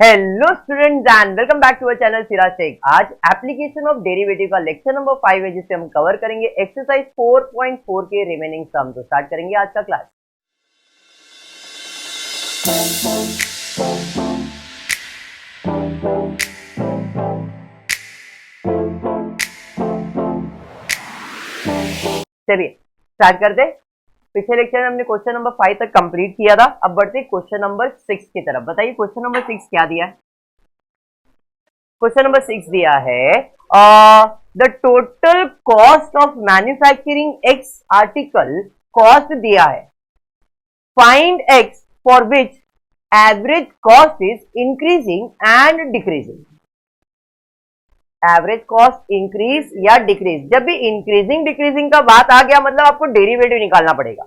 Hello students and welcome back to our channel Siraj Shaikh. आज application of derivative का lecture number 5 है, जिसे हम कवर करेंगे एक्सरसाइज 4.4 के रिमेनिंग सम। तो स्टार्ट करेंगे आज का क्लास। चलिए स्टार्ट करते। पिछले लेक्चर में हमने क्वेश्चन नंबर 5 तक कंप्लीट किया था। अब बढ़ते क्वेश्चन नंबर 6 की तरफ। बताइए क्वेश्चन नंबर 6 क्या दिया है। क्वेश्चन नंबर 6 दिया है the total cost of manufacturing x article cost दिया है। Find x for which average cost is increasing and decreasing. Average cost increase या डिक्रीज। जब भी इंक्रीजिंग डिक्रीजिंग का बात आ गया मतलब आपको डेरिवेटिव निकालना पड़ेगा।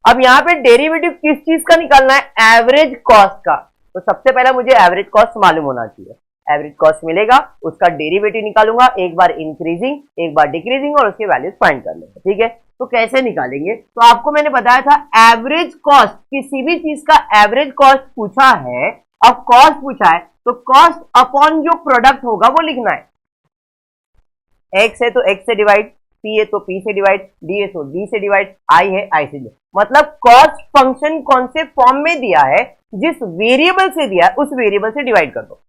अब यहाँ पे डेरिवेटिव किस चीज का निकालना है? एवरेज कॉस्ट का। तो सबसे पहला मुझे एवरेज कॉस्ट मालूम होना चाहिए। एवरेज कॉस्ट मिलेगा, उसका डेरिवेटिव निकालूंगा, एक बार इंक्रीजिंग एक बार डिक्रीजिंग, और उसके वैल्यूज फाइंड कर लेंगे। ठीक है, तो कैसे निकालेंगे? तो आपको मैंने बताया था एवरेज कॉस्ट, किसी भी चीज का एवरेज कॉस्ट पूछा है। अब कॉस्ट पूछा है तो कॉस्ट अपॉन जो प्रोडक्ट होगा वो लिखना है। एक्स है तो एक्स से डिवाइड, पी है तो पी से डिवाइड, डी है तो डी से डिवाइड, आई है आई से डिवाइड। मतलब कॉस्ट फंक्शन कौन से फॉर्म में दिया है, जिस वेरिएबल से दिया है उस वेरिएबल से डिवाइड कर दो।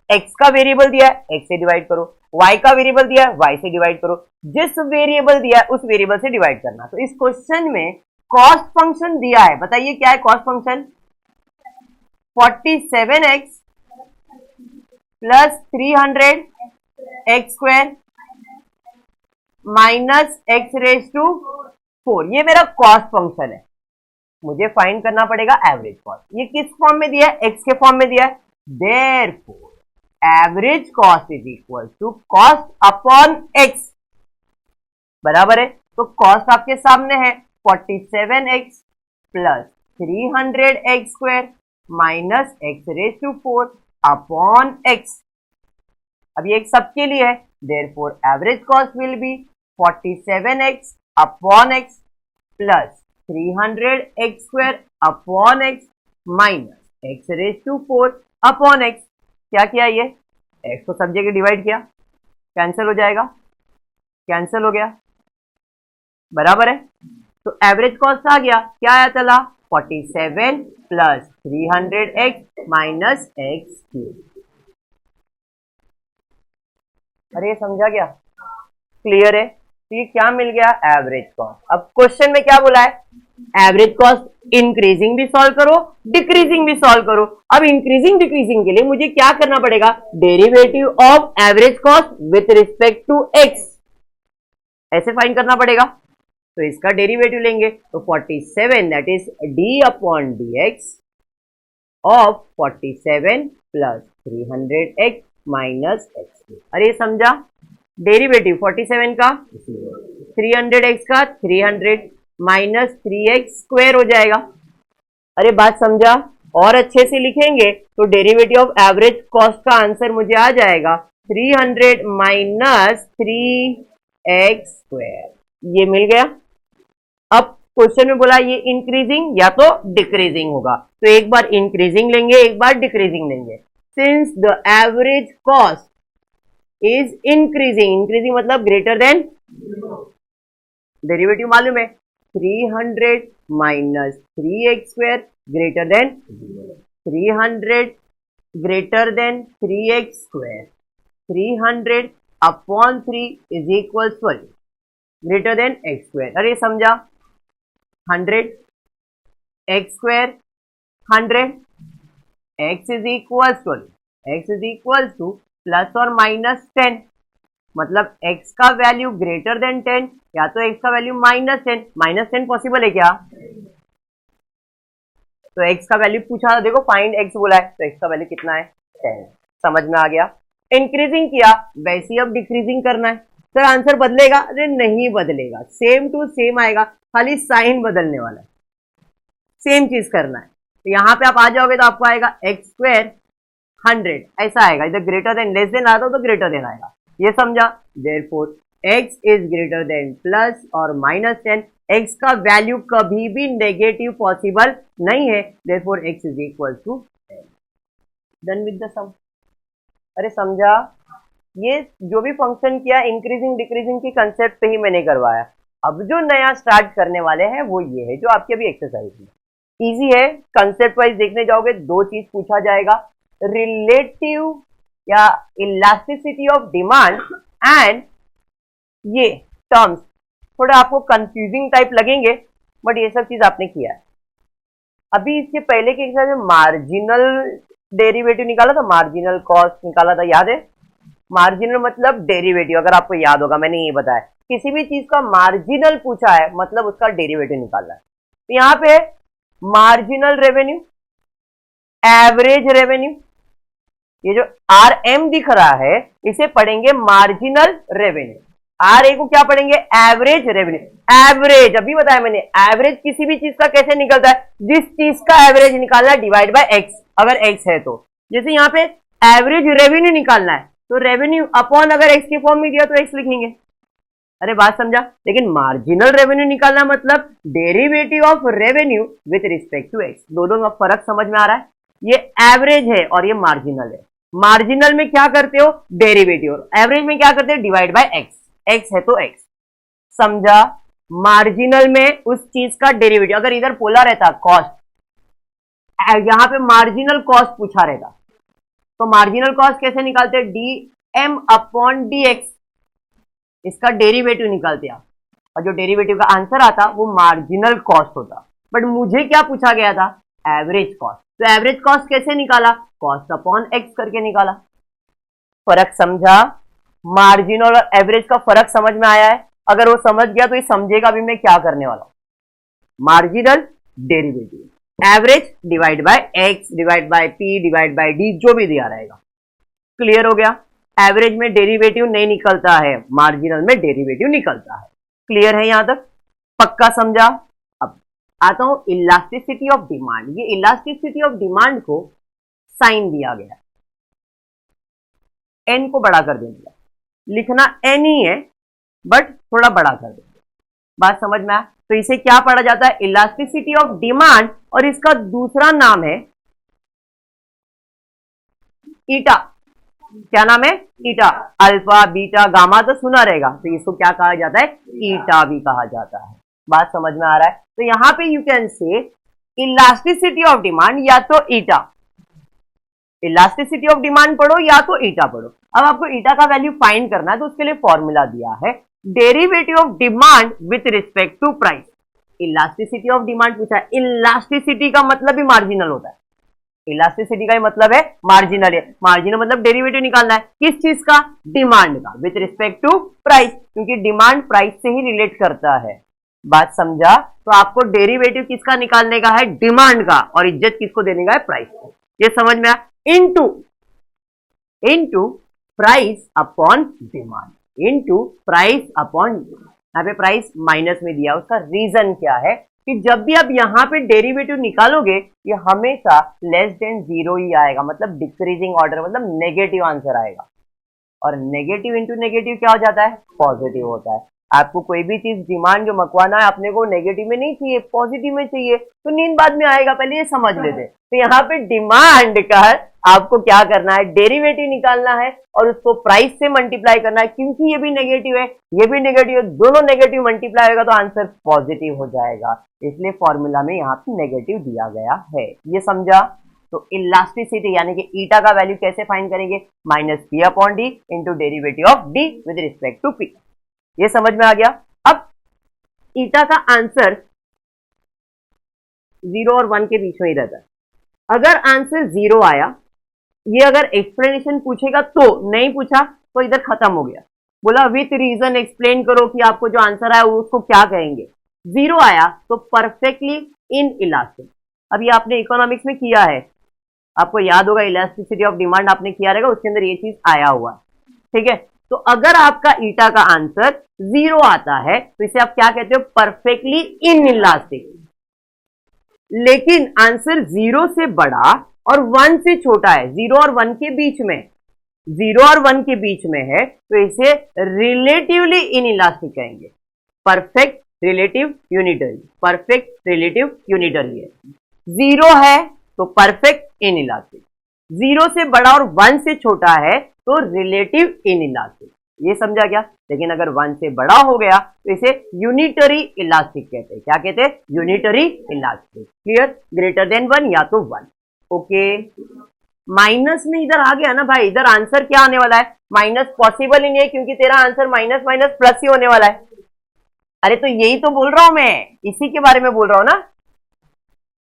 एक्स का वेरिएबल दिया है एक्स से डिवाइड करो, वाई का वेरिएबल दिया है वाई से डिवाइड करो। जिस वेरिएबल दिया है उस वेरिएबल से डिवाइड करना। तो इस क्वेश्चन में कॉस्ट फंक्शन दिया है। बताइए क्या है cost function? 47x plus 300 x square minus x raise to 4। ये मेरा कॉस्ट फंक्शन है। मुझे फाइंड करना पड़ेगा एवरेज कॉस्ट। ये किस फॉर्म में दिया है? एक्स के फॉर्म में दिया है। Therefore average cost is equal to cost upon x. बराबर है। तो कॉस्ट आपके सामने है 47x plus 300x square minus x raise to 4 upon x. अब ये एक सबके लिए है। Therefore average cost will be 47x upon x plus 300x square upon x minus x raise to 4 upon x. क्या किया? ये एक्स को सब जगह डिवाइड किया, कैंसिल हो जाएगा, कैंसिल हो गया। बराबर है। तो एवरेज कॉस्ट आ गया, क्या आया? चला 47 plus 300x minus x cube. अरे समझा क्या? क्लियर है। तो ये क्या मिल गया? Average cost. अब क्वेश्चन में क्या बोला है? एवरेज कॉस्ट इंक्रीजिंग भी सॉल्व करो डिक्रीजिंग भी सॉल्व करो। अब इंक्रीजिंग डिक्रीजिंग के लिए मुझे क्या करना पड़ेगा? Derivative of average cost with respect to x, ऐसे फाइंड करना पड़ेगा। तो इसका डेरिवेटिव लेंगे तो 47 that is d upon d x of 47 plus 300x minus x. अरे समझा? डेरिवेटिव 47 का 300x का 300 माइनस 3x स्क्वायर हो जाएगा। अरे बात समझा? और अच्छे से लिखेंगे तो डेरिवेटिव ऑफ एवरेज कॉस्ट का आंसर मुझे आ जाएगा 300 माइनस 3x स्क्वायर। ये मिल गया। अब क्वेश्चन में बोला ये इंक्रीजिंग या तो डिक्रीजिंग होगा, तो एक बार इंक्रीजिंग लेंगे एक बार डिक्रीजिंग लेंगे। Since the average cost is increasing, increasing मतलब ग्रेटर देन, डेरिवेटिव मालूम है 300 minus 3x square greater than 300 greater than 3x square, 300 upon 3 is equal 12 greater than x square. अरे समझा? 100 x square 100 x is equal 12, x is equal two plus और minus 10, मतलब x का value greater than 10 या तो x का value minus 10। Minus 10 possible है क्या? तो x का वैल्यू पूछा था, देखो फाइंड x बोला है तो x का वैल्यू कितना है? 10। समझ में आ गया। इंक्रीजिंग किया, वैसे ही अब डिक्रीजिंग करना है। सर आंसर बदलेगा? अरे नहीं बदलेगा, सेम टू सेम आएगा, खाली साइन बदलने वाला है। सेम चीज करना है। तो यहाँ पे आप आ जाओगे तो आपको आएगा एक्स स्क्वायर 100 ऐसा आएगा। इधर ग्रेटर देन लेस देन आता तो ग्रेटर देन आएगा। ये समझा? Therefore x is greater than plus और माइनस 10। x का वैल्यू कभी भी नेगेटिव पॉसिबल नहीं है, therefore x is equal to 10। Done with the sum. अरे समझा, ये जो भी फंक्शन किया इंक्रीजिंग डिक्रीजिंग की कंसेप्ट पे ही मैंने करवाया। अब जो नया स्टार्ट करने वाले हैं वो ये है जो आपकी अभी एक्सरसाइज में इजी है। कंसेप्ट वाइज देखने जाओगे दो चीज पूछा जाएगा, रिलेटिव या इलास्टिसिटी ऑफ डिमांड एंड ये टर्म्स थोड़े आपको कंफ्यूजिंग टाइप लगेंगे, बट ये सब चीज आपने किया है। अभी इसके पहले के एक्सरसाइज में मार्जिनल डेरिवेटिव निकाला था, मार्जिनल कॉस्ट निकाला था, याद है? मार्जिनल मतलब डेरिवेटिव, अगर आपको याद होगा मैंने ये बताया, किसी भी चीज का मार्जिनल पूछा है मतलब उसका डेरिवेटिव निकालना है। तो यहाँ पे मार्जिनल रेवेन्यू, एवरेज रेवेन्यू, ये जो RM दिख रहा है इसे पढ़ेंगे मार्जिनल रेवेन्यू। RA को क्या पढ़ेंगे? Average revenue. एवरेज अभी बताया मैंने, एवरेज किसी भी चीज का कैसे निकलता है, जिस चीज का एवरेज निकालना है डिवाइड बाय एक्स, अगर एक्स है तो। जैसे यहाँ पे एवरेज रेवेन्यू निकालना है तो रेवेन्यू अपॉन अगर एक्स के फॉर्म में दिया तो एक्स लिखेंगे। अरे बात समझा? लेकिन मार्जिनल रेवेन्यू निकालना मतलब derivative of revenue with respect to x. दोनों का फर्क समझ में आ रहा है? ये एवरेज है और ये मार्जिनल है। मार्जिनल में क्या करते हो? डेरिवेटिव। एवरेज में क्या करते हो? Divide by x. एक्स है तो एक्स। समझा? मार्जिनल में उस चीज का डेरिवेटिव, अगर इधर बोला रहता कॉस्ट, यहां पे मार्जिनल कॉस्ट पूछा रहता तो मार्जिनल कॉस्ट कैसे निकालते? DM अपॉन DX, इसका डेरिवेटिव निकालते आप, और जो डेरिवेटिव का आंसर आता वो मार्जिनल कॉस्ट होता। बट मुझे क्या पूछा गया था? Average cost. तो एवरेज कॉस्ट कैसे निकाला? कॉस्ट अपॉन एक्स करके निकाला। फर्क समझा? मार्जिनल और एवरेज का फर्क समझ में आया है? अगर वो समझ गया तो ये समझेगा भी मैं क्या करने वाला हूं। Marginal derivative, average divide by x divide by P divide by D, जो भी दिया रहेगा। क्लियर हो गया? एवरेज में डेरिवेटिव नहीं निकलता है, मार्जिनल में डेरिवेटिव निकलता है। क्लियर है यहां तक? पक्का समझा? अब आता हूं इलास्टिसिटी ऑफ डिमांड। ये इलास्टिसिटी ऑफ डिमांड को साइन दिया गया, एन को बड़ा कर देंगे, लिखना एन ही है बट थोड़ा बड़ा कर देंगे। बात समझ में आया? तो इसे क्या पढ़ा जाता है? इलास्टिसिटी ऑफ डिमांड, और इसका दूसरा नाम है ईटा। क्या नाम है? ईटा। अल्फा बीटा गामा तो सुना रहेगा, तो इसको क्या कहा जाता है? ईटा भी कहा जाता है। बात समझ में आ रहा है? तो यहां पे यू कैन से इलास्टिसिटी ऑफ डिमांड या तो ईटा, इलास्टिसिटी ऑफ डिमांड पढ़ो या तो ईटा पढ़ो। अब आपको ईटा का वैल्यू फाइंड करना है तो उसके लिए फॉर्मूला दिया है, derivative of demand with respect to price. Elasticity of demand पूछा है, इलास्टिसिटी का मतलब भी मार्जिनल होता है। इलास्टिसिटी का ही मतलब है मार्जिनल है। मार्जिनल मतलब डेरिवेटिव निकालना है, किस चीज का? डिमांड का, विथ रिस्पेक्ट टू प्राइस, क्योंकि डिमांड प्राइस से ही रिलेट करता है। बात समझा? तो आपको डेरिवेटिव किसका निकालने का है? डिमांड का, और इज्जत किसको देने का है? प्राइस को। ये समझ में आया? Into price upon demand, into price upon, यहाँ पे प्राइस माइनस में दिया, उसका रीजन क्या है कि जब भी आप यहाँ पे डेरिवेटिव निकालोगे ये हमेशा लेस देन जीरो ही आएगा, मतलब डिक्रीजिंग ऑर्डर, मतलब नेगेटिव आंसर आएगा। और नेगेटिव इंटू नेगेटिव क्या हो जाता है? पॉजिटिव होता है। आपको कोई भी चीज डिमांड जो मकवाना है अपने को नेगेटिव में नहीं चाहिए, पॉजिटिव में चाहिए, तो नींद बाद में आएगा, पहले ये समझ लेते। तो यहाँ पे डिमांड का आपको क्या करना है? डेरिवेटिव निकालना है और उसको प्राइस से मल्टीप्लाई करना है, क्योंकि ये भी नेगेटिव है ये भी नेगेटिव है, दोनों नेगेटिव मल्टीप्लाई होगा तो आंसर पॉजिटिव हो जाएगा। इसलिए फॉर्मूला में यहाँ पे नेगेटिव दिया गया है। ये समझा? तो इलास्टिसिटी यानी कि ईटा का वैल्यू कैसे फाइंड करेंगे? Minus p upon d into derivative of d with respect to p. ये समझ में आ गया? अब ईटा का आंसर 0 और 1 के बीच में ही रहता है। अगर आंसर 0 आया, ये अगर एक्सप्लेनेशन पूछेगा तो, नहीं पूछा तो इधर खत्म हो गया। बोला विथ रीजन एक्सप्लेन करो कि आपको जो आंसर आया उसको क्या कहेंगे। 0 आया तो परफेक्टली इन इलास्टिक। अभी आपने इकोनॉमिक्स में किया है, आपको याद होगा इलास्टिसिटी ऑफ डिमांड आपने किया रहेगा, उसके अंदर ये चीज आया हुआ है। ठीक है? तो अगर आपका ईटा का आंसर 0 आता है तो इसे आप क्या कहते हो? Perfectly in elastic. लेकिन आंसर 0 से बड़ा और 1 से छोटा है, 0 और 1 के बीच में, 0 और 1 के बीच में है, तो इसे रिलेटिवली इन इलास्टिक कहेंगे। Perfect relative unitary, perfect relative unitary है। 0 है तो परफेक्ट इन इलास्टिक, 0 से बड़ा और 1 से छोटा है तो रिलेटिव इनइलास्टिक, ये समझा क्या। लेकिन अगर 1 से बड़ा हो गया तो इसे यूनिटरी इलास्टिक कहते हैं। क्या कहते हैं? Unitary elastic. Clear? Greater than 1 या तो 1। ओके, माइनस में इधर आ गया ना भाई, इधर आंसर क्या आने वाला है? माइनस पॉसिबल ही नहीं है क्योंकि तेरा आंसर माइनस माइनस प्लस ही होने वाला है। अरे तो यही तो बोल रहा हूं मैं, इसी के बारे में बोल रहा हूं ना,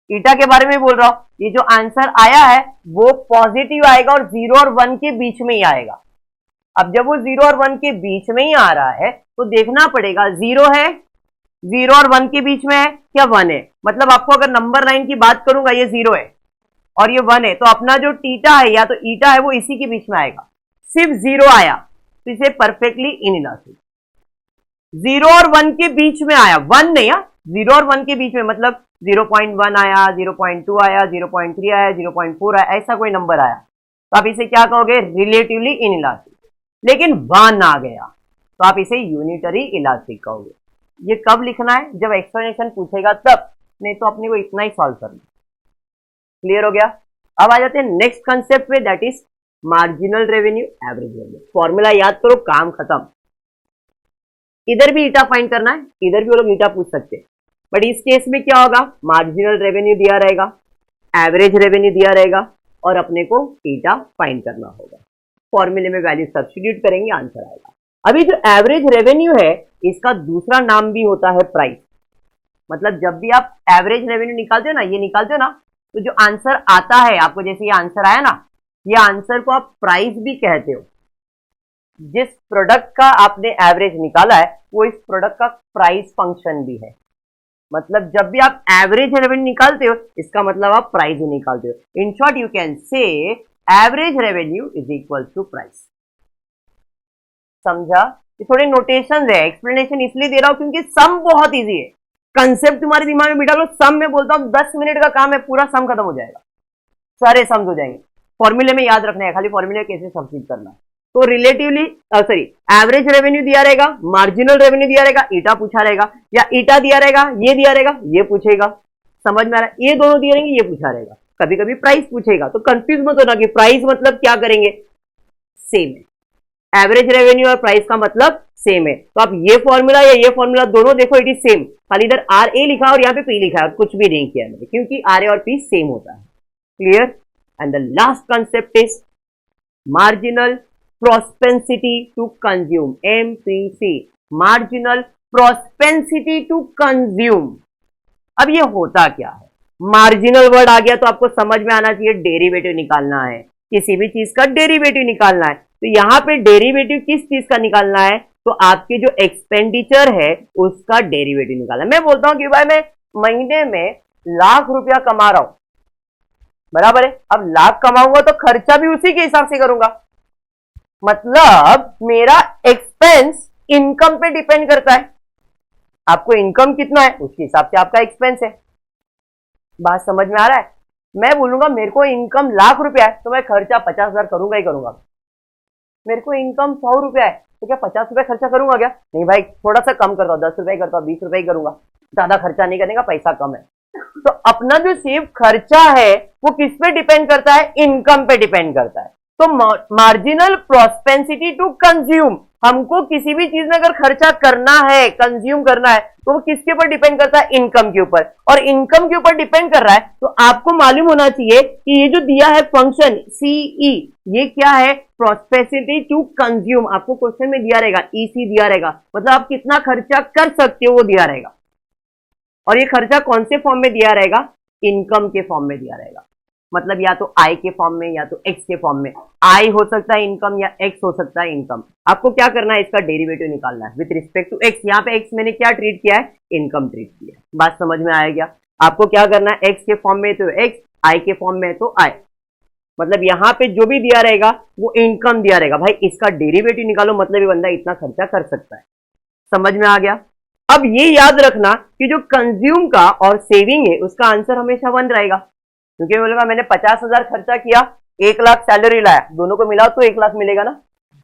ईटा के बारे में बोल रहा हूं। ये जो आंसर आया है वो पॉजिटिव आएगा और 0 और 1 के बीच में ही आएगा। अब जब वो 0 और 1 के बीच में ही आ रहा है तो देखना पड़ेगा 0 है, 0 और 1 के बीच में है क्या 1 है। मतलब आपको अगर नंबर लाइन की बात करूंगा ये 0 है और ये 1 है तो अपना जो टीटा है या तो ईटा है वो इसी के बीच में आएगा। सिर्फ 0 आया तो इसे परफेक्टली इनइलास्टिक। 0 और 1 के बीच में आया, 1 नहीं, 0 और 1 के बीच में, मतलब 0.1 आया, 0.2 आया, 0.3 आया, 0.4 आया, ऐसा कोई नंबर आया तो आप इसे क्या कहोगे? Relatively inelastic. लेकिन 1 आ गया तो आप इसे यूनिटरी इलास्टिक कहोगे। ये कब लिखना है? जब एक्सप्लेनेशन पूछेगा तब, नहीं तो अपने को इतना ही सॉल्व करना। क्लियर हो गया? अब आ जाते हैं नेक्स्ट कंसेप्ट पे, that is marginal revenue, average revenue. Formula याद करो, काम खत्म। इधर भी ईटा फाइंड करना है, इधर भी वो लोग ईटा पूछ सकते हैं, बट इस केस में क्या होगा? मार्जिनल रेवेन्यू दिया रहेगा, एवरेज रेवेन्यू दिया रहेगा और अपने को ईटा फाइंड करना होगा। फॉर्मूले में वैल्यू सब्स्टिट्यूट करेंगे, आंसर आएगा। अभी जो एवरेज रेवेन्यू है इसका दूसरा नाम भी होता है प्राइस। मतलब जब भी आप एवरेज रेवेन्यू निकालते हो ना, ये निकालते हो ना, तो जो आंसर आता है आपको, जैसे ये आंसर आया ना, ये आंसर को आप प्राइस भी कहते हो। जिस प्रोडक्ट का आपने एवरेज निकाला है वो इस प्रोडक्ट का प्राइस फंक्शन भी है। मतलब जब भी आप एवरेज रेवेन्यू निकालते हो इसका मतलब आप प्राइस ही निकालते हो। In short you can say average revenue is equal to price. समझा? ये थोड़े नोटेशन है, एक्सप्लेनेशन इसलिए दे रहा हूं क्योंकि सम बहुत इजी है। कंसेप्ट तुम्हारे दिमाग में बिठा लो, सम में बोलता हूं 10 मिनट का काम है, पूरा सम खत्म हो जाएगा, सारे सम्स हो जाएंगे। फॉर्मूले में याद रखना है, खाली फॉर्मूले कैसे सब्स्टिट्यूट करना। तो रिलेटिवली सॉरी एवरेज रेवेन्यू दिया रहेगा, मार्जिनल रेवेन्यू दिया रहेगा, ईटा पूछा रहेगा, या ईटा दिया रहेगा, ये दिया रहेगा, ये पूछेगा। समझ में आ रहा है? ये दोनों दिए रहेंगे, ये पूछा रहेगा। कभी कभी प्राइस पूछेगा तो कंफ्यूज मत होना कि प्राइस मतलब क्या करेंगे, सेम है। एवरेज रेवेन्यू और प्राइस का मतलब सेम है। तो आप ये फॉर्मूला या ये फॉर्मूला दोनों देखो, इट इज सेम। खाली इधर आर ए लिखा और यहाँ पे पी लिखा है और कुछ भी नहीं किया मैंने, क्योंकि आर ए और पी सेम होता है। Clear? And the last concept is marginal propensity to consume, MPC, marginal propensity to consume. अब ये होता क्या है? मार्जिनल वर्ड आ गया तो आपको समझ में आना चाहिए डेरिवेटिव निकालना है, किसी भी चीज का डेरिवेटिव निकालना है। तो यहां पे डेरिवेटिव किस चीज का निकालना है? तो आपके जो एक्सपेंडिचर है उसका डेरिवेटिव निकालना है। मैं बोलता हूं कि भाई मैं महीने में ₹1,00,000 कमा रहा हूं, बराबर है। अब लाख कमाऊंगा तो खर्चा भी उसी के हिसाब से करूंगा। मतलब मेरा एक्सपेंस इनकम पे डिपेंड करता है। आपको इनकम कितना है उसके हिसाब से आपका एक्सपेंस है। बात समझ में आ रहा है? मैं बोलूंगा मेरे को इनकम ₹1,00,000 है तो मैं खर्चा 50,000 करूंगा ही करूंगा। मेरे को इनकम ₹100 है तो क्या 50 रुपए खर्चा करूंगा क्या? नहीं भाई, थोड़ा सा कम करता हूं, 10 रुपए करता हूं, 20 रुपए ही करूंगा, ज्यादा खर्चा नहीं करेगा, पैसा कम है। तो अपना जो सिर्फ खर्चा है वो किस पे डिपेंड करता है? इनकम पे डिपेंड करता है। तो मार्जिनल प्रोस्पेंसिटी टू कंज्यूम, हमको किसी भी चीज में अगर खर्चा करना है, कंज्यूम करना है, तो वो किसके ऊपर डिपेंड करता है? इनकम के ऊपर। और इनकम के ऊपर डिपेंड कर रहा है तो आपको मालूम होना चाहिए कि ये जो दिया है फंक्शन सीई, ये क्या है? प्रोस्पेंसिटी टू कंज्यूम। आपको क्वेश्चन में दिया रहेगा, ईसी दिया रहेगा, मतलब आप कितना खर्चा कर सकते हो वो दिया रहेगा। और ये खर्चा कौन से फॉर्म में दिया रहेगा? इनकम के फॉर्म में दिया रहेगा। मतलब या तो आई के फॉर्म में या तो एक्स के फॉर्म में। आई हो सकता है इनकम या एक्स हो सकता है इनकम। आपको क्या करना है? इसका डेरिवेटिव निकालना है विद रिस्पेक्ट टू एक्स। यहाँ पे एक्स मैंने क्या ट्रीट किया है? इनकम ट्रीट किया है। बात समझ में आएगा? आपको क्या करना है? एक्स के फॉर्म में तो एक्स, आई के फॉर्म में तो आई। मतलब यहाँ पे जो भी दिया रहेगा वो इनकम दिया रहेगा। भाई इसका डेरिवेटिव निकालो, मतलब ये बंदा इतना खर्चा कर सकता है। समझ में आ गया? अब ये याद रखना कि जो कंज्यूम का और सेविंग है उसका आंसर हमेशा 1 रहेगा। क्योंकि बोलेगा मैंने 50,000 खर्चा किया, 1,00,000 सैलरी लाया, दोनों को मिलाओ तो 1,00,000 मिलेगा ना।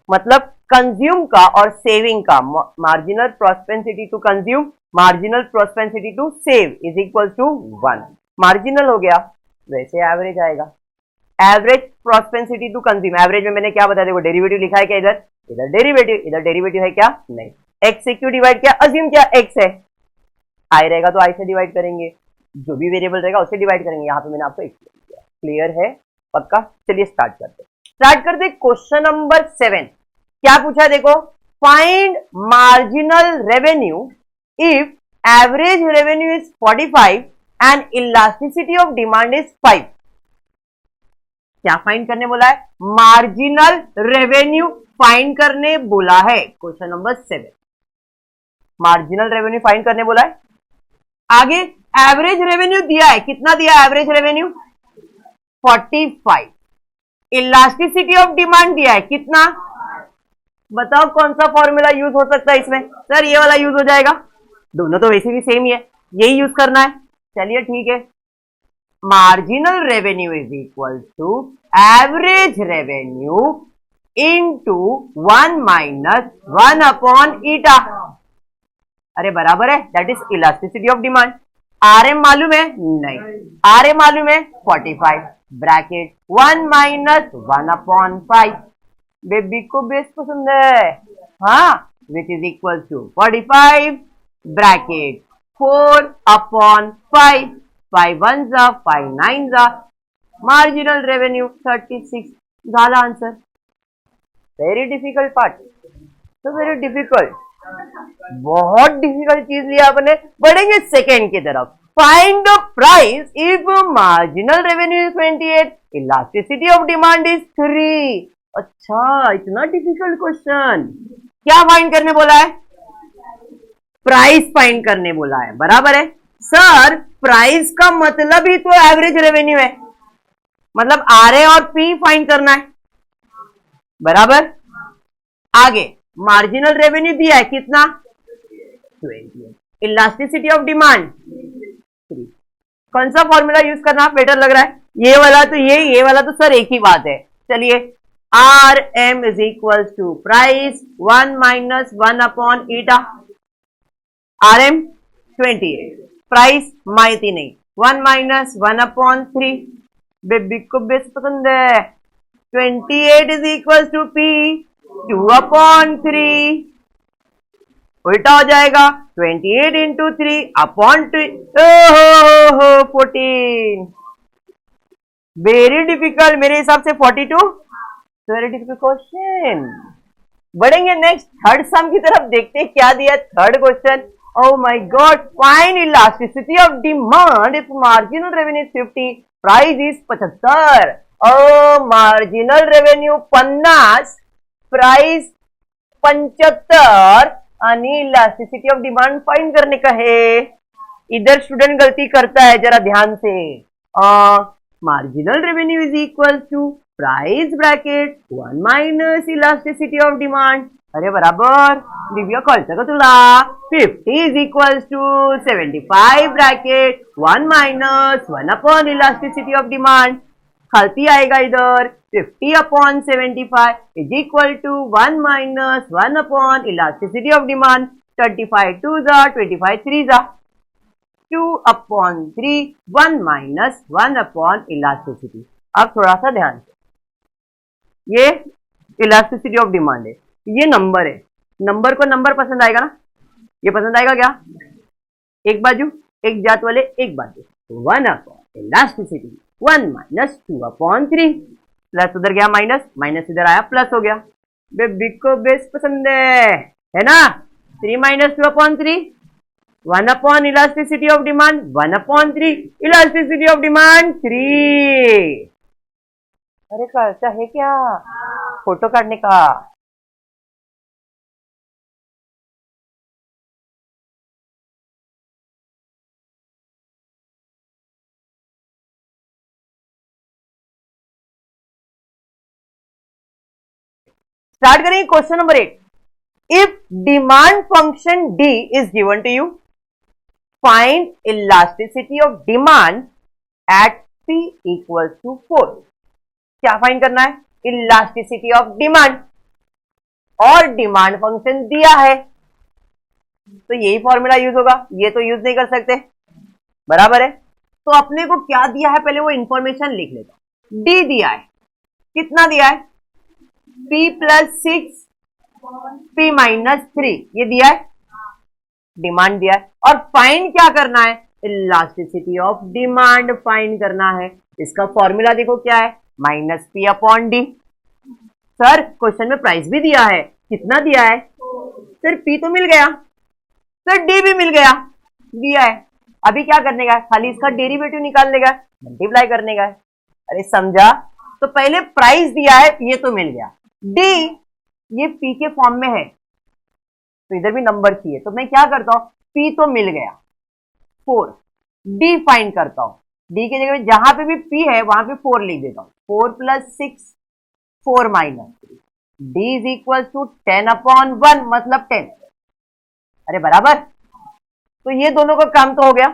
मतलब कंज्यूम का और सेविंग का marginal propensity to consume, marginal propensity to save is equal to 1। Marginal हो गया, वैसे एवरेज आएगा। Average propensity to consume, average में मैंने क्या बताया, देखो डेरिवेटिव लिखा है क्या, इधर इधर डेरिवेटिव, इधर डेरिवेटिव है क्या, नहीं, एक्स से क्यों डिवाइड किया, अज्यूम क्या एक्स है, आई रहेगा तो आई से डिवाइड करेंगे, जो भी वेरिएबल रहेगा उससे डिवाइड करेंगे, यहाँ पे मैंने आपको एक्सप्लेन किया, क्लियर है, पक्का। चलिए स्टार्ट करते क्वेश्चन नंबर 7। क्या पूछा है देखो, find marginal revenue if average revenue is 45 and elasticity of demand is 5। क्या फाइंड करने बोला है, मार्जिनल रेवेन्यू फाइंड करने बोला है, question number 7 marginal revenue find करने बोला है। आगे एवरेज रेवेन्यू दिया है, कितना दिया है average revenue 45, elasticity of demand दिया है कितना, बताओ कौन सा फॉर्मूला यूज हो सकता है इसमें, सर ये वाला यूज हो जाएगा, दोनों तो वैसे भी सेम ही है, यही यूज करना है, चलिए ठीक है। Marginal revenue is equal to average revenue into 1 minus 1 upon eta, अरे बराबर है, that is elasticity of demand. RM मालूम है, नहीं, आरएम मालूम है 45 ब्रैकेट 1 माइनस 1 अपॉन 5, बेबी को बेस पसंद है, हाँ, which is equal to 45 bracket 4 upon 5, 5 1 जा 5 9 जा, मार्जिनल रेवेन्यू 36, झाला आंसर। वेरी डिफिकल्ट पार्ट, तो वेरी डिफिकल्ट, बहुत डिफिकल्ट चीज लिया आपने। बढ़ेंगे सेकेंड की तरफ, find the price if marginal revenue is 28, elasticity of demand is 3। अच्छा, इतना डिफिकल्ट क्वेश्चन, क्या फाइंड करने बोला है, प्राइस फाइंड करने बोला है, बराबर है सर। प्राइस का मतलब ही तो एवरेज रेवेन्यू है, मतलब आरए और पी फाइंड करना है, बराबर। आगे मार्जिनल रेवेन्यू दिया है कितना 28, इलास्टिसिटी ऑफ डिमांड 3, कौन सा फॉर्मूला यूज करना बेटर लग रहा है, ये वाला तो ये वाला तो सर एक ही बात है। चलिए R M is equal to price 1 minus 1 upon eta, R M 28, price माहिती नहीं, 1 माइनस 1 अपॉन 3, बेबी को बेस पसंद है, 28 is equal to p 2 upon 3, उल्टा हो जाएगा 28 इंटू 3 अपॉन 2, 14, वेरी डिफिकल्ट, मेरे हिसाब से 42, वेरी डिफिकल्ट क्वेश्चन। बढ़ेंगे नेक्स्ट थर्ड सम की तरफ, देखते हैं क्या दिया third question. Oh my God, find elasticity of demand if marginal revenue is 50, price is 75. Marginal revenue 50, price 75 आणि इलास्टिसिटी ऑफ डिमांड फाइंड करने का है। इधर स्टूडेंट गलती करता है, जरा ध्यान से। Marginal revenue is equal to price bracket 1 minus elasticity of demand, अरे बराबर, दिव्या कळतं का तुला, 50 is equal to 75 bracket 1 minus 1 upon elasticity of demand, खालती आएगा इधर 50 upon 75 is equal to 1 minus 1 upon elasticity of demand, 35 2 जा 25 3 जा, 2 अपॉन 3 1 माइनस 1 अपॉन इलास्टिसिटी। अब थोड़ा सा ध्यान से, ये इलास्टिसिटी ऑफ डिमांड है, ये नंबर है, नंबर को नंबर पसंद आएगा ना, ये पसंद आएगा क्या, एक बाजू एक जात वाले एक बाजू, 1 upon elasticity 1 minus 2 upon 3, plus उधर गया माइनस, माइनस इधर आया प्लस हो गया, बेबी को बेस पसंद है ना, 3 minus 2 upon 3, 1 upon elasticity of demand 1 upon 3, elasticity of demand 3। अरे कैसा है क्या, फोटो काटने का। स्टार्ट करेंगे question number 8। If demand function d is given to you, find elasticity of demand at p equal to 4। क्या फाइंड करना है, इलास्टिसिटी ऑफ डिमांड, और डिमांड फंक्शन दिया है तो यही फॉर्मूला यूज होगा, ये तो यूज नहीं कर सकते, बराबर है। तो अपने को क्या दिया है पहले वो इंफॉर्मेशन लिख लेता हूं। डी दिया है, कितना दिया है, P प्लस 6 P माइनस 3, ये दिया है, डिमांड दिया है, और फाइंड क्या करना है, इलास्टिसिटी ऑफ डिमांड फाइंड करना है। इसका फॉर्मूला देखो क्या है, minus p upon D. Sir question में प्राइस भी दिया है, कितना दिया है, सर पी तो मिल गया, सर डी भी मिल गया, दिया है, अभी क्या करने का है, खाली इसका डेरिवेटिव निकालने का, मल्टीप्लाई करने का है। अरे समझा, तो पहले प्राइस दिया है, ये तो मिल गया, डी ये पी के फॉर्म में है, तो इधर भी नंबर चाहिए, तो मैं क्या करता हूं, पी तो मिल गया 4, डी फाइंड करता हूं, डी की जगह जहां पे भी पी है वहां पे 4 लिख देता हूं, 4 plus 6 4 minus 3, d is equal to 10 upon 1 मतलब 10। अरे बराबर, तो ये दोनों का काम तो हो गया।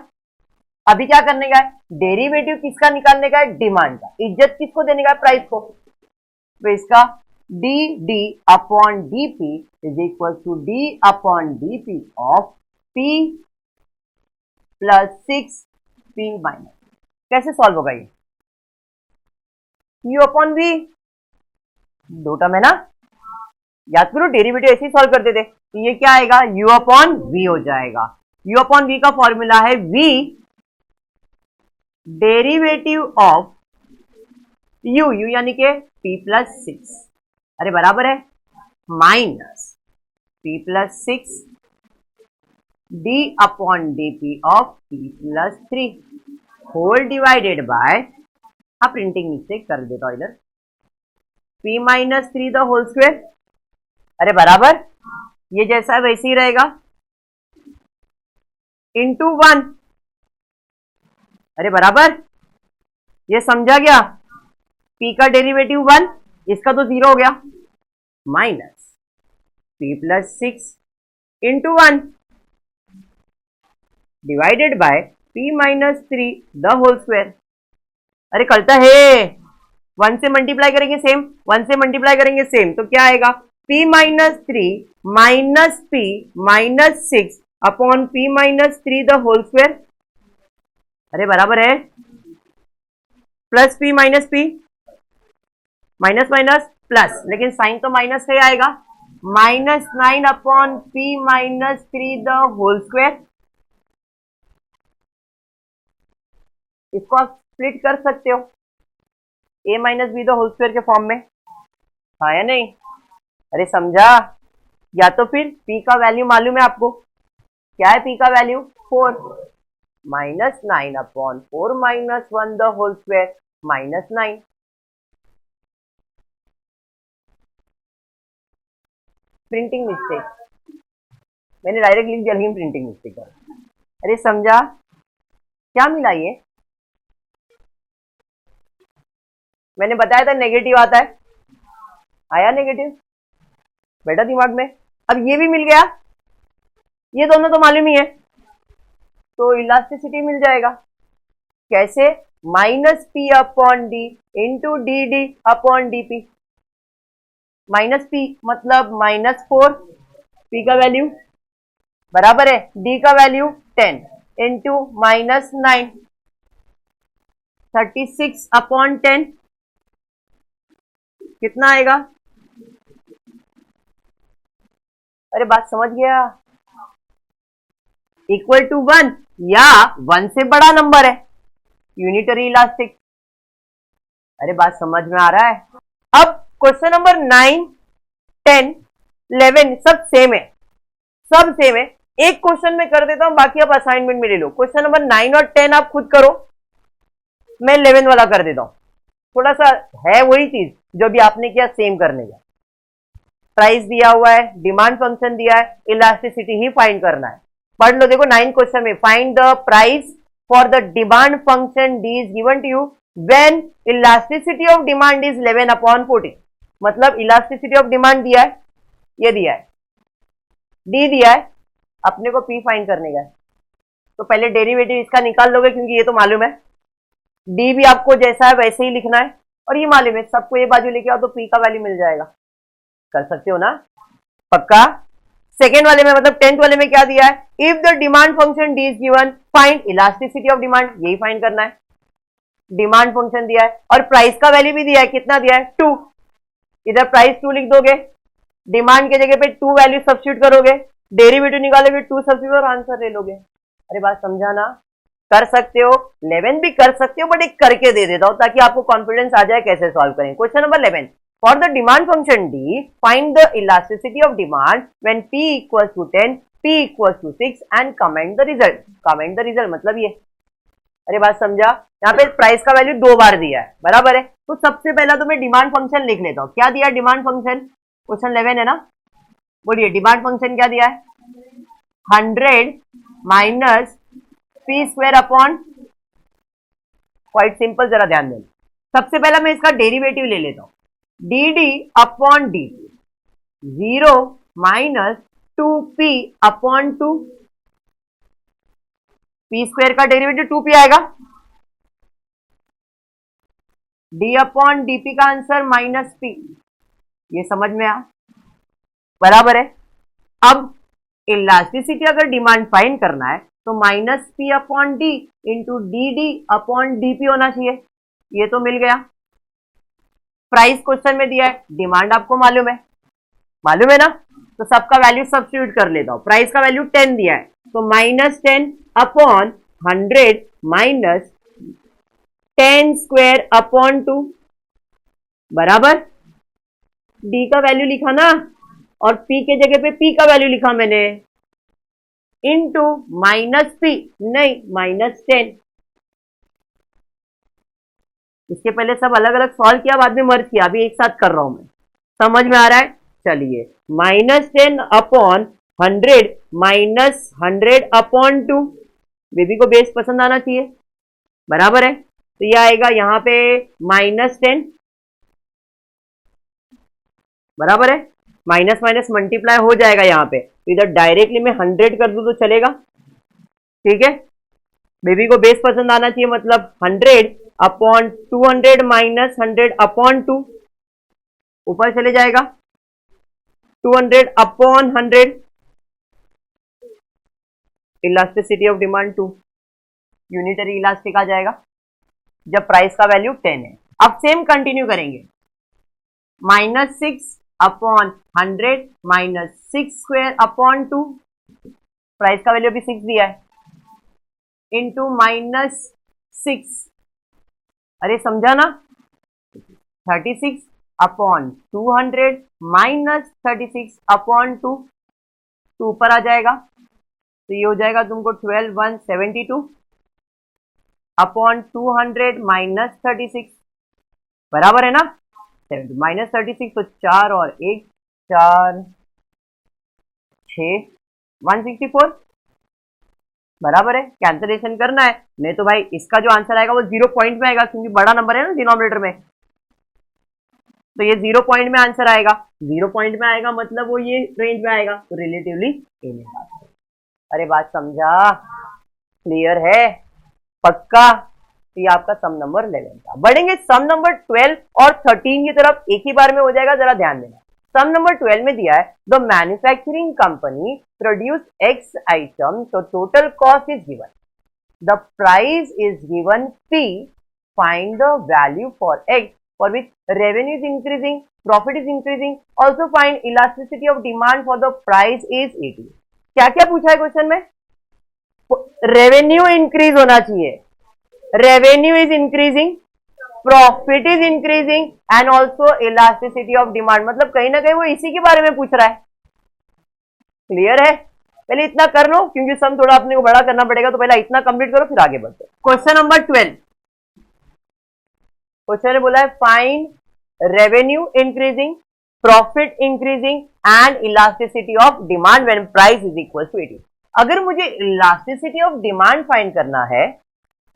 अभी क्या करने का है, डेरिवेटिव किसका निकालने का है, डिमांड का, इज्जत किसको देने का है, प्राइस को, तो इसका d d upon d p is equal to d upon d p of p plus 6 p minus. कैसे सॉल्व होगा ये, यू अपॉन वी, दो टर्म है ना, याद करो डेरिवेटिव ऐसे ही सॉल्व करते थे, तो ये क्या आएगा, u अपॉन वी हो जाएगा। u अपॉन वी का फॉर्मूला है v derivative of u, u यानी के p प्लस 6, अरे बराबर है, minus p plus 6 d upon d p of p plus 3 whole divided by, हाँ प्रिंटिंग मिस्टेक कर देता हूं इधर, p minus 3 the whole square, अरे बराबर, ये जैसा वैसे ही रहेगा, इंटू 1, अरे बराबर, ये समझा गया, p का डेरिवेटिव 1, इसका तो 0 हो गया, minus p plus 6 into 1 divided by p minus 3 the whole square. अरे कलता है, 1 से मल्टीप्लाई करेंगे सेम, 1 से मल्टीप्लाई करेंगे सेम, तो क्या आएगा, p minus 3 minus p minus 6 upon p minus 3 the whole square, अरे बराबर है, plus p minus p, minus minus plus, लेकिन साइन तो माइनस से आएगा, minus 9 upon p minus 3 the whole square. इसको आप स्प्लिट कर सकते हो a minus b the whole square के फॉर्म में, हाँ या नहीं, अरे समझा, या तो फिर p का वैल्यू मालूम है आपको, क्या है p का value, 4, minus 9 upon 4 minus 1 the whole square, minus 9, printing mistake, मैंने डायरेक्ट लिख दिया लेकिन प्रिंटिंग मिस्टेक है, अरे समझा, क्या मिला ये, मैंने बताया था नेगेटिव आता है, आया नेगेटिव, बेटा दिमाग में, अब ये भी मिल गया, ये दोनों तो मालूम ही है, तो इलास्टिसिटी मिल जाएगा, कैसे, minus p upon d into D d upon d P, minus P मतलब माइनस 4, पी का वैल्यू बराबर है डी का वैल्यू 10 इंटू माइनस 9, 36 अपॉन 10, कितना आएगा, अरे बात समझ गया, इक्वल टू 1 या 1 से बड़ा नंबर है, यूनिटरी इलास्टिक, अरे बात समझ में आ रहा है। अब क्वेश्चन नंबर 9, 10, 11 सब सेम है, सब सेम है, एक क्वेश्चन में कर देता हूं, बाकी आप असाइनमेंट में ले लो, क्वेश्चन नंबर 9 और 10 आप खुद करो, मैं 11 वाला कर देता हूं, थोड़ा सा है वही चीज जो भी आपने किया सेम करने का, प्राइस दिया हुआ है, डिमांड फंक्शन दिया है, इलास्टिसिटी ही फाइंड करना है, पढ़ लो, देखो 9 क्वेश्चन में, find the price for the demand function d is given to you when elasticity of demand is 11 upon 14, मतलब इलास्टिसिटी ऑफ डिमांड दिया है, ये दिया है, डी दिया है, अपने को पी फाइंड करने का है, तो पहले डेरिवेटिव इसका निकाल लोगे क्योंकि ये तो मालूम है, डी भी आपको जैसा है वैसे ही लिखना है, और ये मालूम है, सबको ये बाजू लेके आओ तो पी का वैल्यू मिल जाएगा, कर सकते हो ना, पक्का। सेकेंड वाले में मतलब 10th वाले में क्या दिया है, if the demand function d is given find elasticity of demand, यही फाइंड करना है, डिमांड फंक्शन दिया है और प्राइस का वैल्यू भी दिया है, कितना दिया है 2, इधर प्राइस 2 लिख दोगे, डिमांड के जगह पे 2 वैल्यू सब्स्टिट्यूट करोगे, डेरिवेटिव निकालोगे 2 सब्स्टिट्यूट और आंसर ले लोगे। अरे बात समझा ना? कर सकते हो, 11 भी कर सकते हो, बट एक करके दे देता हूं ताकि आपको कॉन्फिडेंस आ जाए कैसे सॉल्व करें। Question number 11, for the demand function d find the elasticity of demand when p equals to 10, p equals to 6 and comment the result. Comment the result मतलब ये, अरे बात समझा? यहाँ पे प्राइस का वैल्यू 2 बार दिया है, बराबर है। तो सबसे पहला तो मैं डिमांड फंक्शन लिख लेता हूँ। क्या दिया डिमांड फंक्शन? क्वेश्चन 11 है ना, बोलिए डिमांड फंक्शन क्या दिया है? 100 minus P square upon, quite simple, जरा ध्यान देना। सबसे पहला मैं इसका डेरिवेटिव ले लेता हूं, D d upon D, 0 minus 2p upon 2, P square का डेरिवेटिव 2p आएगा, d अपॉन dp का आंसर माइनस p, ये समझ में आ, बराबर है। अब इलास्टिसिटी अगर डिमांड फाइंड करना है तो minus p upon d into D d upon DP होना चाहिए, ये तो मिल गया। प्राइस क्वेश्चन में दिया है, डिमांड आपको मालूम है ना, तो सबका वैल्यू सब्स्टिट्यूट कर लेता हूं। प्राइस का वैल्यू 10 दिया है तो minus 10 upon 100 minus 10 square upon 2, बराबर। डी का वैल्यू लिखा ना और पी के जगह पे पी का वैल्यू लिखा मैंने, इंटू माइनस पी, नहीं माइनस 10। इसके पहले सब अलग अलग सॉल्व किया, बाद में मर्ज किया, अभी एक साथ कर रहा हूं मैं, समझ में आ रहा है? चलिए, minus 10 upon 100 minus 100 upon 2, baby को बेस पसंद आना चाहिए, बराबर है। तो यह आएगा यहां पे माइनस 10, बराबर है। माइनस माइनस मल्टीप्लाई हो जाएगा यहाँ पे, तो इधर डायरेक्टली मैं 100 कर दूं तो चलेगा, ठीक है। बेबी को बेस पसंद आना चाहिए, मतलब 100 अपॉन 200 माइनस 100 अपॉन 2, ऊपर चले जाएगा 200 upon 100, elasticity of demand 2, unitary elastic आ जाएगा जब प्राइस का वैल्यू 10 है। अब सेम कंटिन्यू करेंगे, minus 6 upon 100 minus 6 square upon 2, price का वैल्यू भी 6 दिया है, इंटू माइनस 6, अरे समझा ना, 36 अपॉन 200 माइनस 36 अपॉन 2, तो ऊपर आ जाएगा, तो ये हो जाएगा तुमको 12,172 अपॉन 200 माइनस 36, बराबर है ना, माइनस 36, तो 4 और 1 4 6 164, बराबर है। कैंसिलेशन करना है, नहीं तो भाई इसका जो आंसर आएगा वो 0 पॉइंट में आएगा, क्योंकि बड़ा नंबर है ना डिनोमिनेटर में, तो ये 0 पॉइंट में आंसर आएगा। 0 पॉइंट में आएगा मतलब वो ये रेंज में आएगा, तो रिलेटिवली ए में बात है। अरे बात समझा? क्लियर है? पक्का? तो ये आपका सम नंबर 11 था। बढ़ेंगे सम नंबर 12 और 13 की तरफ, एक ही बार में हो जाएगा, जरा ध्यान देना। सम नंबर 12 में दिया है, the manufacturing company produce X item, तो total cost is given, the price is given p, find the value for x for which revenue is increasing, profit is increasing, also find elasticity of demand for the price is 80। क्या क्या पूछा है question में? Revenue increase होना चाहिए, revenue is increasing, profit is increasing and also elasticity of demand, मतलब कहीं ना कहीं वो इसी के बारे में पूछ रहा है। क्लियर है? पहले इतना कर लो, क्योंकि सम थोड़ा अपने को बड़ा करना पड़ेगा, तो पहले इतना कंप्लीट करो फिर आगे बढ़ते। क्वेश्चन नंबर 12, क्वेश्चन ने बोला है find revenue increasing, profit increasing and elasticity of demand when price is equal to 80। अगर मुझे इलास्टिसिटी ऑफ डिमांड फाइंड करना है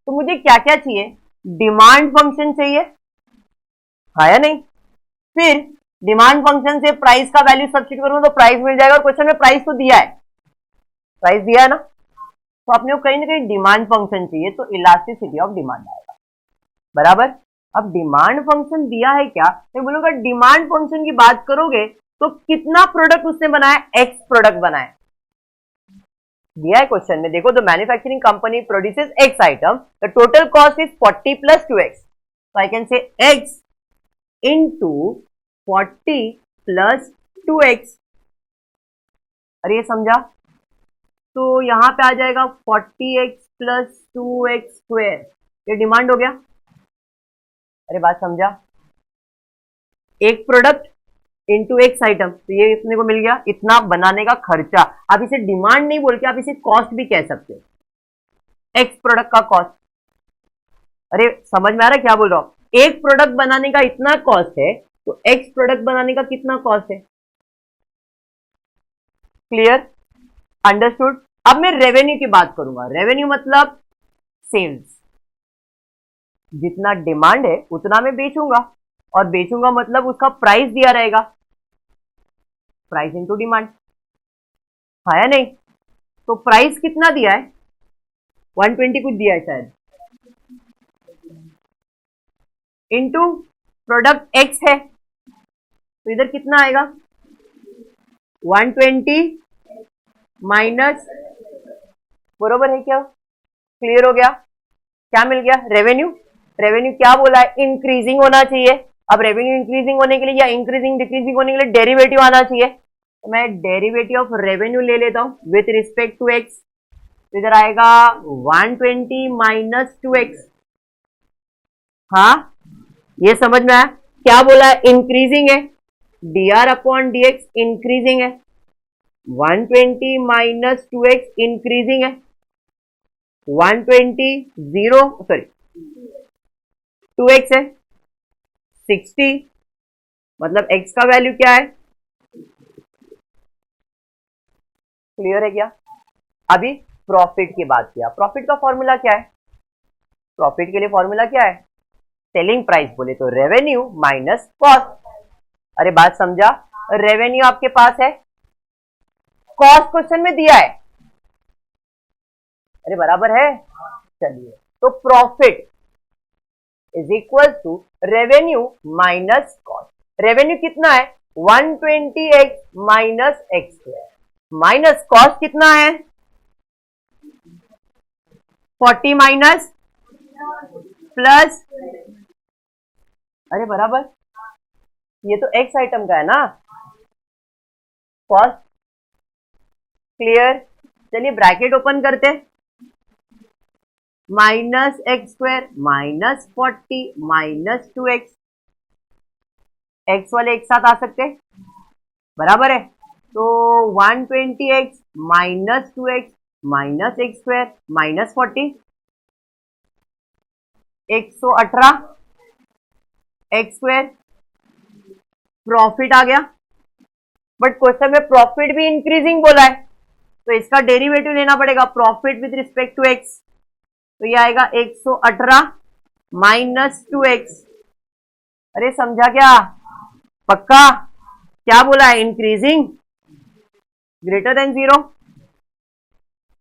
तो मुझे क्या क्या चाहिए? डिमांड फंक्शन चाहिए, है या नहीं? फिर डिमांड फंक्शन से प्राइस का वैल्यू सब्स्टिट्यूट करूंगा तो प्राइस मिल जाएगा, और क्वेश्चन में प्राइस तो दिया है, प्राइस दिया है ना, तो आपने को कहीं ना कहीं डिमांड फंक्शन चाहिए, तो इलास्टिसिटी ऑफ डिमांड आएगा, बराबर। अब डिमांड फंक्शन दिया है क्या, मैं बोलूंगा डिमांड फंक्शन की बात करोगे तो कितना प्रोडक्ट उसने बनाया? एक्स प्रोडक्ट बनाया, दिया है क्वेश्चन में, देखो the manufacturing company produces x item, the total cost is 40 plus 2x, so I can say x into 40 plus 2x। अरे ये समझा, तो यहां पे आ जाएगा 40x plus 2x स्क्वायर, ये डिमांड हो गया। अरे बात समझा, एक प्रोडक्ट इंटू एक्स आइटम, तो ये इतने को मिल गया, इतना बनाने का खर्चा। आप इसे डिमांड नहीं बोल के आप इसे कॉस्ट भी कह सकते हो, एक्स प्रोडक्ट का कॉस्ट। अरे समझ में आ रहा है क्या बोल रहा हूं, एक प्रोडक्ट बनाने का इतना कॉस्ट है, तो एक्स प्रोडक्ट बनाने का कितना कॉस्ट है। Clear, understood. अब मैं रेवेन्यू की बात करूंगा। रेवेन्यू मतलब सेल्स, जितना डिमांड है उतना मैं बेचूंगा, और बेचूंगा मतलब उसका प्राइस दिया रहेगा, प्राइस इनटू डिमांड, है या नहीं। तो प्राइस कितना दिया है, 120 कुछ दिया है शायद, इनटू प्रोडक्ट एक्स है, तो इधर कितना आएगा 120 माइनस, बरोबर है क्या, क्लियर हो गया। क्या मिल गया, रेवेन्यू। रेवेन्यू क्या बोला है, इंक्रीजिंग होना चाहिए। अब रेवेन्यू इंक्रीजिंग होने के लिए या इंक्रीजिंग डिक्रीजिंग होने के लिए डेरिवेटिव आना चाहिए, तो मैं डेरिवेटिव ऑफ रेवेन्यू ले लेता हूं विथ रिस्पेक्ट टू एक्स, तो इधर आएगा 120 माइनस 2x। हाँ ये समझ में आया, क्या बोला है, इंक्रीजिंग है, dr अपॉन dx इंक्रीजिंग है, 120 माइनस 2x इंक्रीजिंग है, 120 0 सॉरी 2x है 60, मतलब x का वैल्यू क्या है, क्लियर है क्या। अभी प्रॉफिट की बात किया, प्रॉफिट का फॉर्मूला क्या है, प्रॉफिट के लिए फॉर्मूला क्या है, सेलिंग प्राइस बोले तो रेवेन्यू माइनस कॉस्ट। अरे बात समझा, रेवेन्यू आपके पास है, कॉस्ट क्वेश्चन में दिया है, अरे बराबर है। चलिए, तो profit is equal to revenue minus cost. Revenue कितना है 120x minus x square, minus cost कितना है 40 माइनस प्लस, अरे बराबर, ये तो एक्स आइटम का है ना कॉस्ट, क्लियर। चलिए ब्रैकेट ओपन करते, minus x square minus 40 minus 2x, X वाले एक साथ आ सकते, बराबर है। तो 120x minus 2x minus x square minus 40, 118 X square, profit आ गया, बट क्वेश्चन में प्रॉफिट भी इंक्रीजिंग बोला है, तो इसका डेरिवेटिव लेना पड़ेगा, profit with respect to X, तो ये आएगा 118 माइनस 2x। अरे समझा क्या, पक्का, क्या बोला है, इंक्रीजिंग ग्रेटर देन 0,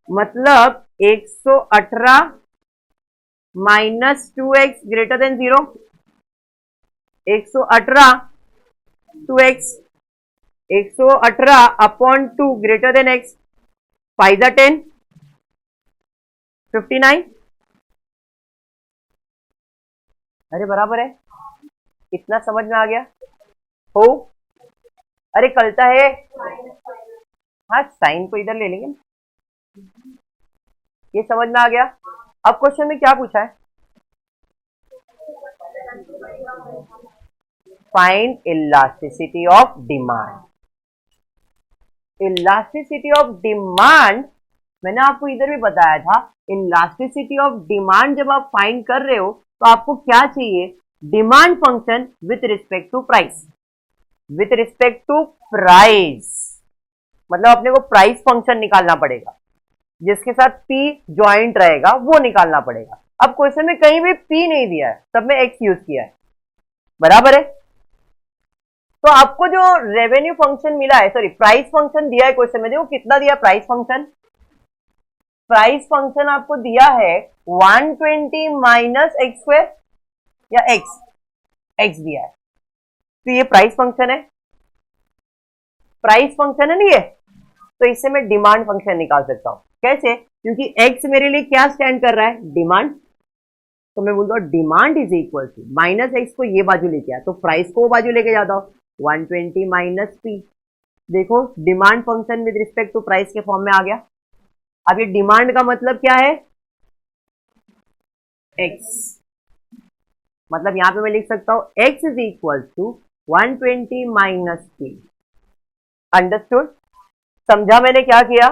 मतलब 118 minus 2x greater than 0, 118 2x, 118 upon 2 greater than x, 5 10 59, अरे बराबर है, इतना समझ में आ गया हो। अरे कलता है, हाँ साइन को इधर ले लेंगे, ये समझ में आ गया। अब क्वेश्चन में क्या पूछा है, find elasticity of demand. Elasticity of demand मैंने आपको इधर भी बताया था, इलास्टिसिटी ऑफ डिमांड जब आप फाइंड कर रहे हो तो आपको क्या चाहिए, demand function with respect to price, with respect to price, मतलब अपने को प्राइस फंक्शन निकालना पड़ेगा, जिसके साथ P ज्वाइंट रहेगा वो निकालना पड़ेगा। अब क्वेश्चन में कहीं भी P नहीं दिया है, सब में X यूज किया है, बराबर है। तो आपको जो रेवेन्यू फंक्शन मिला है, सॉरी प्राइस फंक्शन दिया है क्वेश्चन में, देखो कितना दिया प्राइस फंक्शन, प्राइस फंक्शन आपको दिया है 120 माइनस एक्स स्क्वायर या एक्स दिया है, तो ये प्राइस फंक्शन है, प्राइस फंक्शन है ना ये, तो इससे मैं डिमांड फंक्शन निकाल सकता हूं। कैसे? क्योंकि एक्स मेरे लिए क्या स्टैंड कर रहा है? डिमांड। तो मैं बोलता हूँ demand is equal to minus x को ये बाजू लेके आया, तो प्राइस को वो बाजू लेके जाता हूँ 120 माइनस पी। देखो demand function with respect to price के फॉर्म में आ गया। अब ये डिमांड का मतलब क्या है? एक्स। मतलब यहां पे मैं लिख सकता हूं x is equal to 120 minus p. Understood? समझा मैंने क्या किया?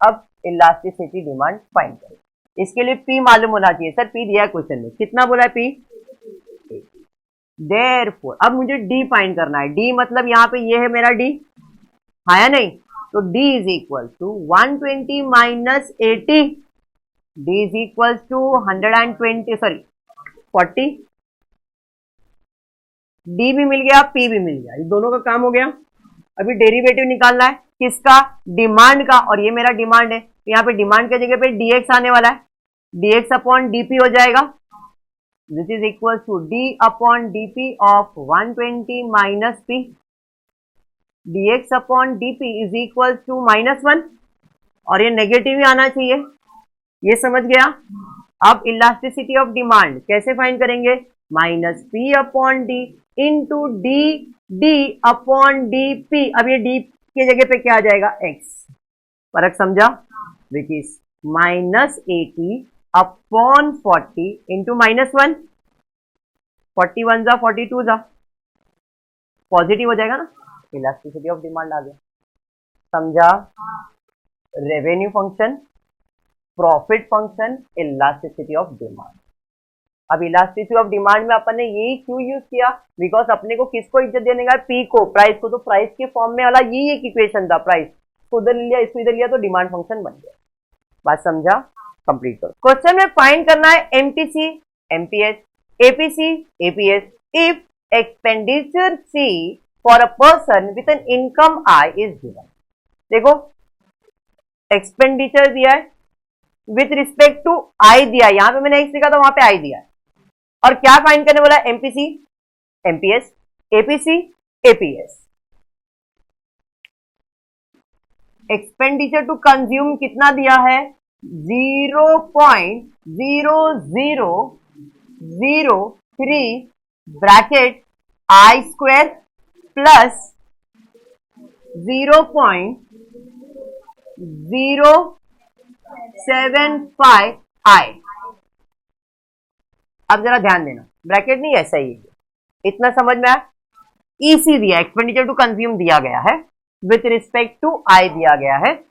अब इलास्टिसिटी डिमांड फाइंड करें। इसके लिए पी मालूम होना चाहिए। सर पी दिया है क्वेश्चन में, कितना बोला है पी? देयरफॉर अब मुझे डी फाइंड करना है। डी मतलब यहाँ पे ये है मेरा डी, हाँ या नहीं? तो d is equal to 120 minus 80, d is equal to 120 sorry 40। D भी मिल गया, पी भी मिल गया, ये दोनों का काम हो गया। अभी डेरिवेटिव निकालना है किसका? डिमांड का। और ये मेरा डिमांड है, तो यहाँ पे डिमांड की जगह पे dx आने वाला है, dx अपॉन dp हो जाएगा, which is equal to d upon dp of 120 minus p। dx upon dp is equal to -1, और ये नेगेटिव ही आना चाहिए। ये समझ गया? अब इलास्टिसिटी ऑफ डिमांड कैसे फाइंड करेंगे? Minus p upon d into D upon d P. अब ये डी की जगह पे क्या आ जाएगा? एक्स। फर्क समझा? विच इज -80 अपॉन 40 इंटू -1, 41 जा 42 जा, पॉजिटिव हो जाएगा ना। इलास्टिसिटी ऑफ डिमांड आ गया। समझा? Revenue function, profit function, elasticity of demand. अब इलास्टिसिटी ऑफ डिमांड में अपन ने यही क्यों यूज किया? बिकॉज अपने को किसको इज्जत देने का? पी को, प्राइस को। तो प्राइस के फॉर्म में वाला यही एक इक्वेशन था, प्राइस को उधर लिया, इसको इधर लिया, तो डिमांड फंक्शन बन गया। बात समझा? कंप्लीट करो। क्वेश्चन में फाइंड करना है MTC, MPS, APC, APS if expenditure C for a person with an income I is given. देखो एक्सपेंडिचर दिया है, विथ रिस्पेक्ट टू आई दिया है, यहां पे मैंने एक्स लिखा था, वहां पे आई दिया है। और क्या फाइंड करने बोला? MPC, MPS, APC, APS. Expenditure to consume कितना दिया है? 0.0003 bracket I square plus 0.075 I. अब जरा ध्यान देना, ब्रैकेट नहीं ऐसा ही है, इतना समझ में आया? ईसी दिया, एक्सपेंडिचर टू कंज्यूम दिया गया है, विथ रिस्पेक्ट टू आई दिया गया है।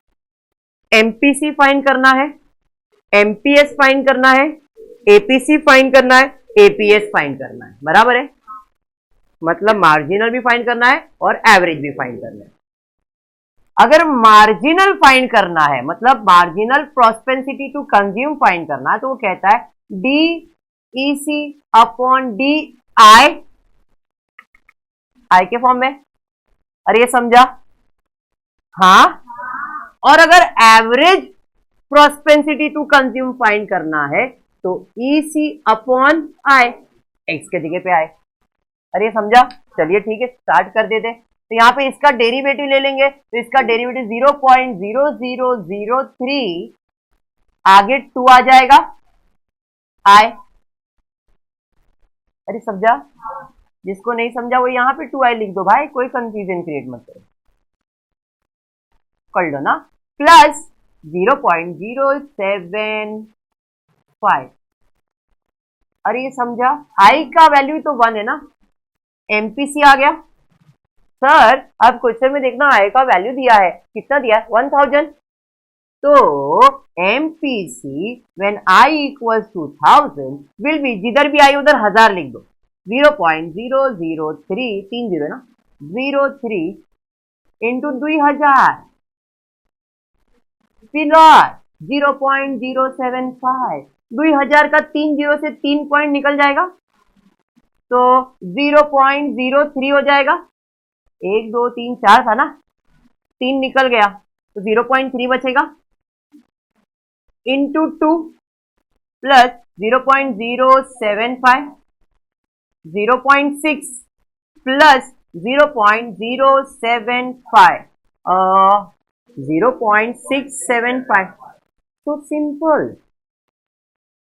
एमपीसी फाइंड करना है, एमपीएस फाइंड करना है, एपीसी फाइंड करना है, एपीएस फाइंड करना है। बराबर है? मतलब मार्जिनल भी फाइंड करना है और एवरेज भी फाइंड करना है। अगर मार्जिनल फाइंड करना है, मतलब marginal propensity to consume find करना है, तो वो कहता है D EC upon D I, I के फॉर्म में। अरे ये समझा? हाँ। और अगर average propensity to consume find करना है तो ईसी अपॉन आई, एक्स के जगह पे आए। अरे समझा? चलिए ठीक है, स्टार्ट कर देते। तो यहाँ पे इसका डेरिवेटिव ले लेंगे, तो इसका डेरिवेटिव 0.0003 आगे 2 आ जाएगा आई। अरे समझा? जिसको नहीं समझा वो यहाँ पे 2 आई लिख दो भाई, कोई कंफ्यूजन क्रिएट मत करो, कर लो ना। प्लस 0.075। अरे ये समझा? आई का वैल्यू तो 1 है ना, एमपीसी आ गया। सर अब क्वेश्चन में देखना, आई का वैल्यू दिया है, कितना दिया है? 1000। तो MPC when I equals to 1000 will be, जिधर भी आई उधर 1000 लिख दो, 0.003, 3 0 ना, 03 इंटू 2000 प्लस 0.075। 2000 का 3 0 से 3 पॉइंट निकल जाएगा, तो 0.03 हो जाएगा। 1 2 3 4 था ना, 3 निकल गया, तो 0.3 बचेगा इंटू 2 प्लस 0.075, 0.6 प्लस 0.075, 0.675। तो सिंपल,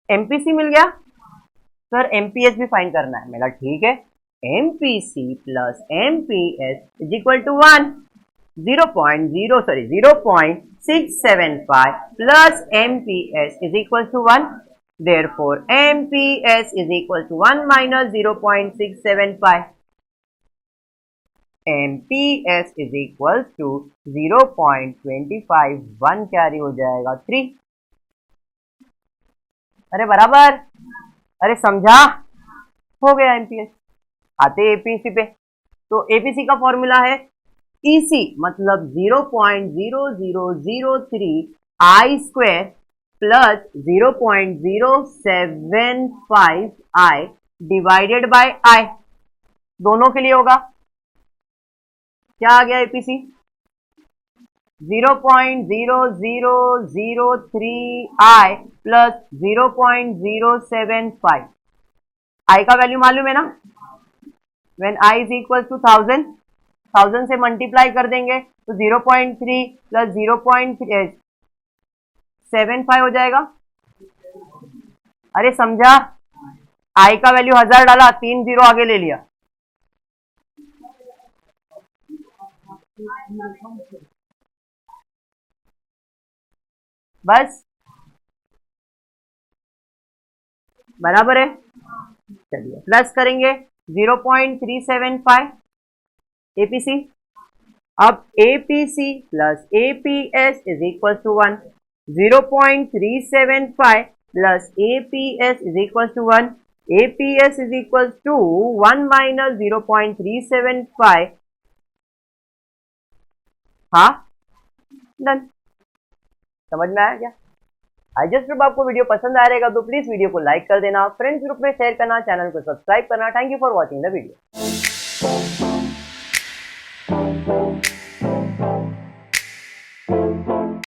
एमपीसी मिल गया। सर एमपीएस भी फाइंड करना है। मेरा ठीक है, MPC plus MPS is equal to 1। 0.675 plus MPS is equal to 1। Therefore, MPS is equal to 1 minus 0.675. MPS is equal to 0.25, 1 carry हो जाएगा 3। अरे बराबर, अरे समझा, हो गया एमपीएस। आते एपीसी पे, तो एपीसी का फॉर्मूला है ईसी मतलब 0.0003 I square plus 0.075 I divided by I, दोनों के लिए होगा। क्या आ गया एपीसी? 0.0003 आई प्लस 0.075। आई का वैल्यू मालूम है ना, when I is equal to 1000 से मल्टीप्लाई कर देंगे तो 0.3 प्लस 0.75 हो जाएगा। अरे समझा, आई का वैल्यू 1000 डाला, 3 0 आगे ले लिया। बस बराबर है। चलिए प्लस करेंगे 0.375 एपीसी। अब APC plus APS is equal to 1। 0.375 plus APS is equal to 1। APS is equal to 1 minus 0.375। हाँ डन, समझ में आया क्या? आई जस्ट होप आपको वीडियो पसंद आ रहेगा तो प्लीज वीडियो को लाइक कर देना, फ्रेंड्स ग्रुप में शेयर करना, चैनल को सब्सक्राइब करना। Thank you for watching the video.